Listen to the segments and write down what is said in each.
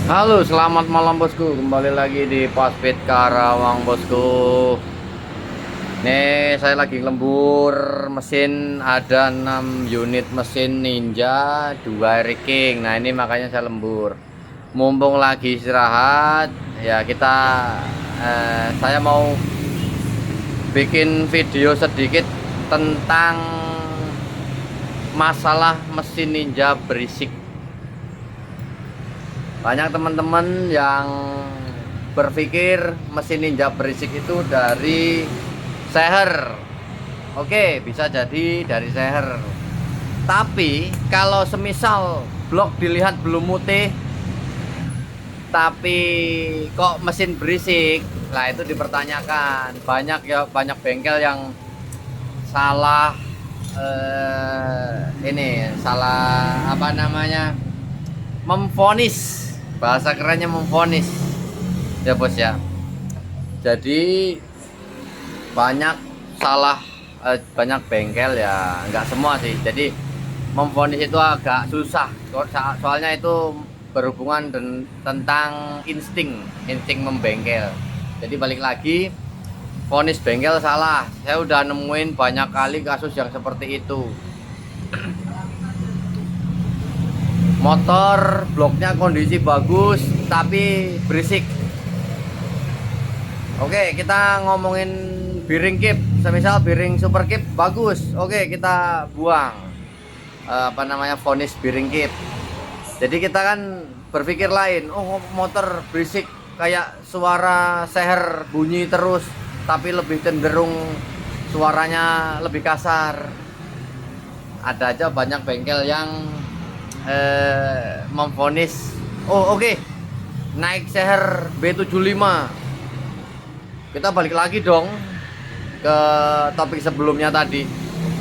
Halo, selamat malam bosku. Kembali lagi di Paspit Karawang bosku. Nih, saya lagi lembur mesin, ada 6 unit mesin Ninja, 2 King. Nah, ini makanya saya lembur. Mumpung lagi istirahat, ya saya mau bikin video sedikit tentang masalah mesin Ninja berisik. Banyak teman-teman yang berpikir mesin Ninja berisik itu dari seher. Oke, bisa jadi dari seher. Tapi kalau semisal blok dilihat belum mutih, tapi kok mesin berisik, lah itu dipertanyakan. Banyak bengkel yang salah, ini salah apa namanya, memvonis, bahasa kerennya memvonis ya bos ya. Jadi banyak salah, banyak bengkel ya, nggak semua sih. Jadi memvonis itu agak susah, soalnya itu berhubungan tentang insting membengkel. Jadi balik lagi, vonis bengkel salah. Saya udah nemuin banyak kali kasus yang seperti itu. Motor bloknya kondisi bagus tapi berisik. Oke, kita ngomongin bearing kip. Semisal bearing super kip bagus, oke kita buang apa namanya, vonis bearing kip. Jadi kita kan berpikir lain, oh motor berisik kayak suara seher bunyi terus, tapi lebih cenderung suaranya lebih kasar. Ada aja banyak bengkel yang memvonis, oh oke, naik seher B75. Kita balik lagi dong ke topik sebelumnya tadi.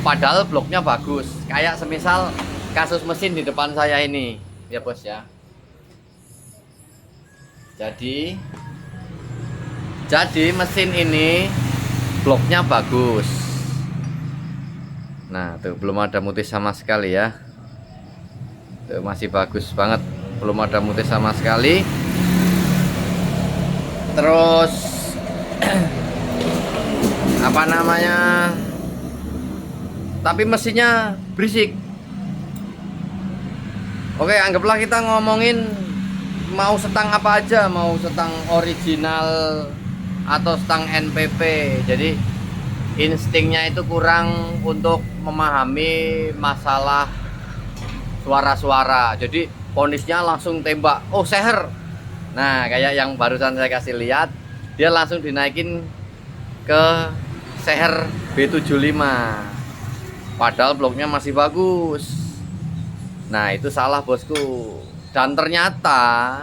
Padahal bloknya bagus, kayak semisal kasus mesin di depan saya ini ya bos ya. Jadi mesin ini bloknya bagus. Nah tuh belum ada mutih sama sekali ya. Tuh, masih bagus banget, belum ada mutih sama sekali. Terus apa namanya, tapi mesinnya berisik. Oke, anggaplah kita ngomongin mau setang apa aja, mau setang original atau setang NPP. Jadi instingnya itu kurang untuk memahami masalah suara-suara. Jadi vonisnya langsung tembak, oh seher. Nah kayak yang barusan saya kasih lihat, dia langsung dinaikin ke seher B75, padahal bloknya masih bagus. Nah itu salah bosku. Dan ternyata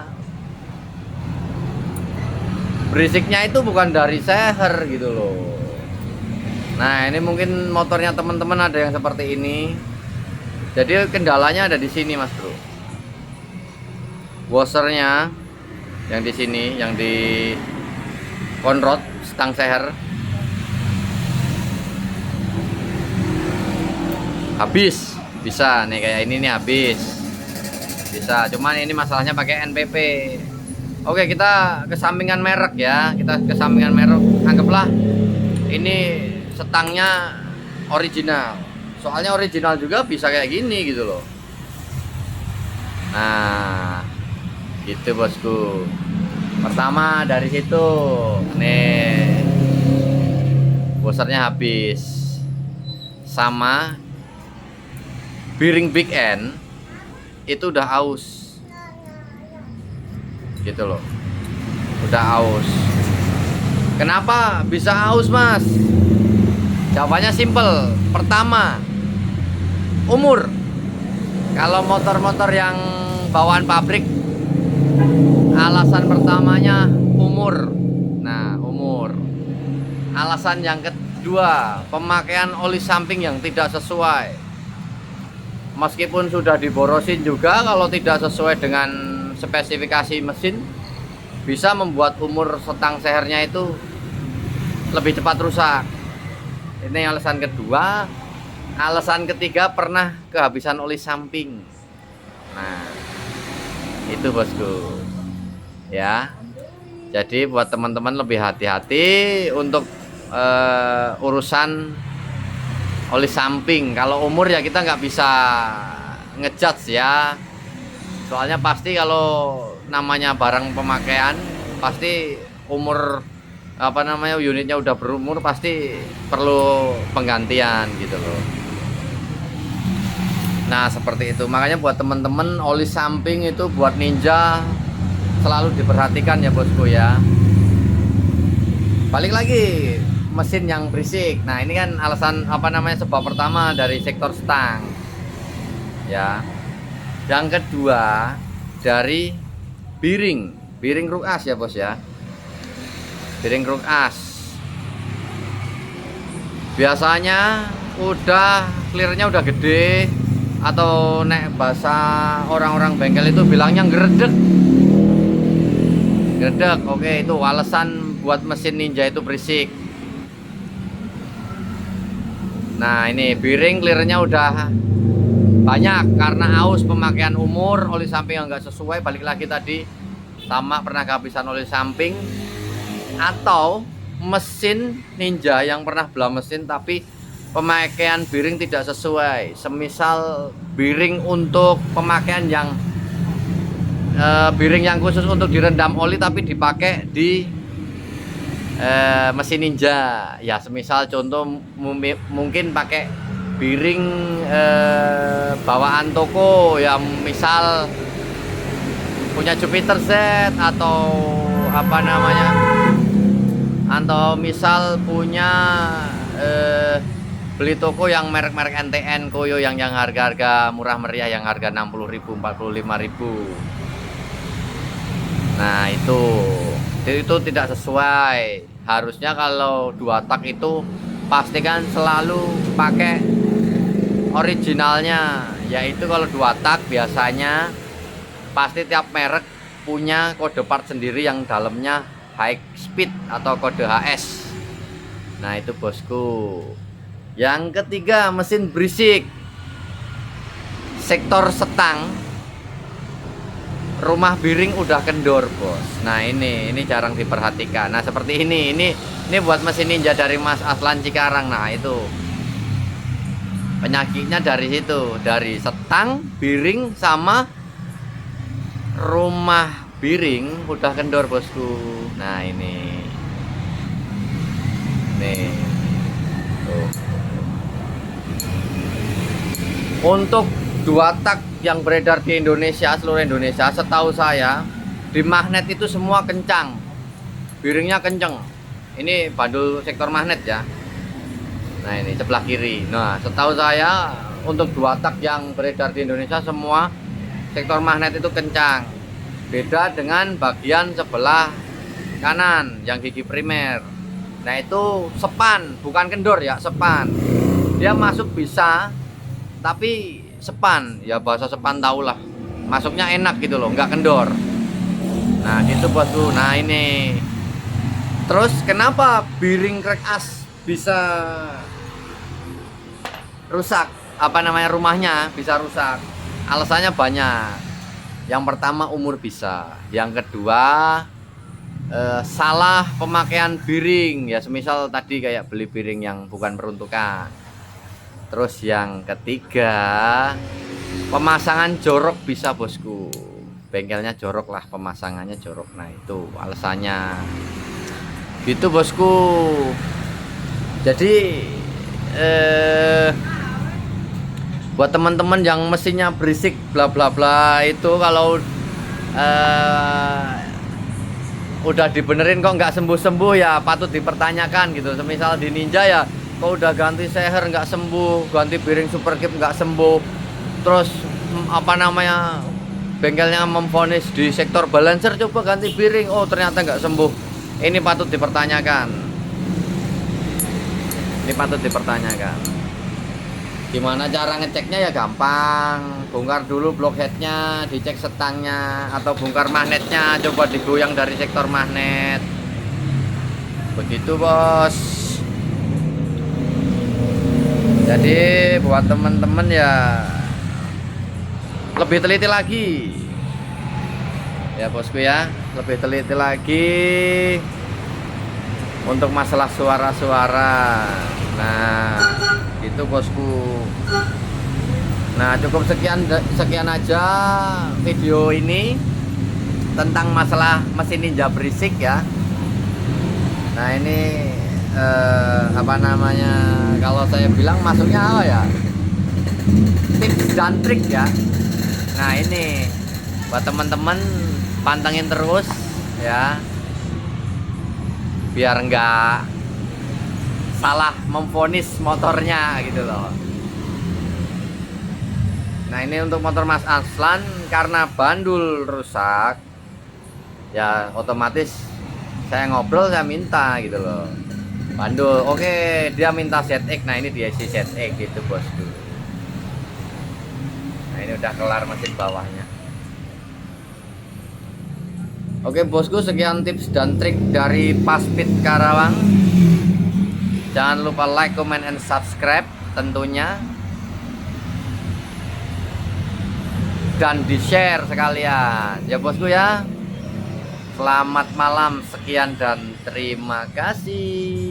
berisiknya itu bukan dari seher gitu loh. Nah ini mungkin motornya teman-teman ada yang seperti ini. Jadi kendalanya ada di sini mas bro. Washernya yang di sini, yang di konrod stang seher habis. Bisa nih kayak ini nih habis. Bisa, cuman ini masalahnya pakai NPP. Oke, kita kesampingan merek ya. Kita kesampingan merek. Anggaplah ini setangnya original. Soalnya original juga bisa kayak gini gitu loh. Nah, gitu bosku. Pertama dari situ. Nih. Washernya habis. Sama bearing big end itu udah aus. Gitu loh. Udah aus. Kenapa bisa aus, Mas? Jawabannya simple. Pertama, umur. Kalau motor-motor yang bawaan pabrik, alasan pertamanya umur. Nah, umur. Alasan yang kedua, pemakaian oli samping yang tidak sesuai. Meskipun sudah diborosin juga, kalau tidak sesuai dengan spesifikasi mesin, bisa membuat umur setang sehernya itu lebih cepat rusak. Ini alasan kedua. Alasan ketiga, pernah kehabisan oli samping. Nah itu bosku. ya. Jadi buat teman-teman lebih hati-hati untuk urusan oli samping. Kalau umur ya kita nggak bisa ngejudge ya. Soalnya pasti kalau namanya barang pemakaian pasti umur unitnya udah berumur pasti perlu penggantian gitu loh. Nah seperti itu, makanya buat teman-teman oli samping itu buat Ninja selalu diperhatikan ya bosku ya. Balik lagi mesin yang berisik. Nah ini kan alasan sebab pertama dari sektor stang ya. Yang kedua dari biring rook as ya bos ya. Biring rook as biasanya udah clearnya udah gede, atau nek bahasa orang-orang bengkel itu bilangnya geredek. Oke, itu alasan buat mesin Ninja itu berisik. Nah ini biring clearnya udah banyak karena aus, pemakaian umur, oli samping yang nggak sesuai. Balik lagi tadi sama pernah kehabisan oli samping, atau mesin Ninja yang pernah belah mesin tapi pemakaian biring tidak sesuai. Semisal biring untuk pemakaian yang biring yang khusus untuk direndam oli tapi dipakai di mesin Ninja ya. Semisal contoh mungkin pakai biring bawaan toko ya, misal punya Jupiter Z atau atau misal punya beli toko yang merek-merek NTN Koyo yang harga-harga murah meriah, yang harga 60.000 45.000. Nah itu tidak sesuai. Harusnya kalau 2 tak itu pastikan selalu pakai originalnya, yaitu kalau 2 tak biasanya pasti tiap merek punya kode part sendiri yang dalamnya high speed atau kode HS. Nah itu bosku. Yang ketiga mesin berisik, sektor setang, rumah biring udah kendor bos. Nah ini jarang diperhatikan. Nah seperti ini buat mesin Ninja dari Mas Aslan Cikarang. Nah itu penyakitnya dari situ, dari setang, biring, sama rumah biring udah kendor bosku. Nah ini nih tuh. Untuk 2 tak yang beredar di Indonesia, seluruh Indonesia, setahu saya di magnet itu semua kencang, biringnya kenceng. Ini bandul sektor magnet ya. Nah ini sebelah kiri. Nah setahu saya untuk 2 tak yang beredar di Indonesia semua sektor magnet itu kencang. Beda dengan bagian sebelah kanan yang gigi primer. Nah itu sepan, bukan kendor ya, sepan. Dia masuk bisa, tapi sepan ya, bahasa sepan tau lah, masuknya enak gitu loh, nggak kendor. Nah gitu bosku. Nah ini terus kenapa biring crack as bisa rusak, rumahnya bisa rusak? Alasannya banyak. Yang pertama umur bisa, yang kedua salah pemakaian biring ya, semisal tadi kayak beli biring yang bukan peruntukan. Terus yang ketiga pemasangan jorok bisa bosku, bengkelnya jorok lah, pemasangannya jorok. Nah itu alasannya gitu bosku. Jadi buat teman-teman yang mesinnya berisik bla bla bla itu, kalau udah dibenerin kok nggak sembuh-sembuh ya patut dipertanyakan gitu. Semisal di Ninja ya, kok udah ganti seher nggak sembuh, ganti biring super keep nggak sembuh, terus bengkelnya memvonis di sektor balancer coba ganti biring, oh ternyata nggak sembuh. Ini patut dipertanyakan. Gimana cara ngeceknya? Ya gampang, bongkar dulu blok headnya, dicek setangnya, atau bongkar magnetnya, coba digoyang dari sektor magnet. Begitu bos. Jadi buat teman-teman ya lebih teliti lagi Ya bosku ya, lebih teliti lagi untuk masalah suara-suara. Nah, itu bosku. Nah, cukup sekian aja video ini tentang masalah mesin ninja berisik ya. Nah, ini apa namanya? Kalau saya bilang masuknya apa ya? Tips dan trik ya. Nah, ini buat teman-teman pantengin terus ya, biar nggak salah memvonis motornya gitu loh. Nah, ini untuk motor Mas Aslan, karena bandul rusak ya, otomatis saya ngobrol, saya minta gitu loh bandul. Oke, dia minta ZX. Nah, ini dia isi ZX gitu bosku. Nah, ini udah kelar mesin bawahnya. Oke bosku, sekian tips dan trik dari Paspit Karawang. Jangan lupa like, comment, and subscribe tentunya, dan di share sekalian ya bosku ya. Selamat malam, sekian dan terima kasih.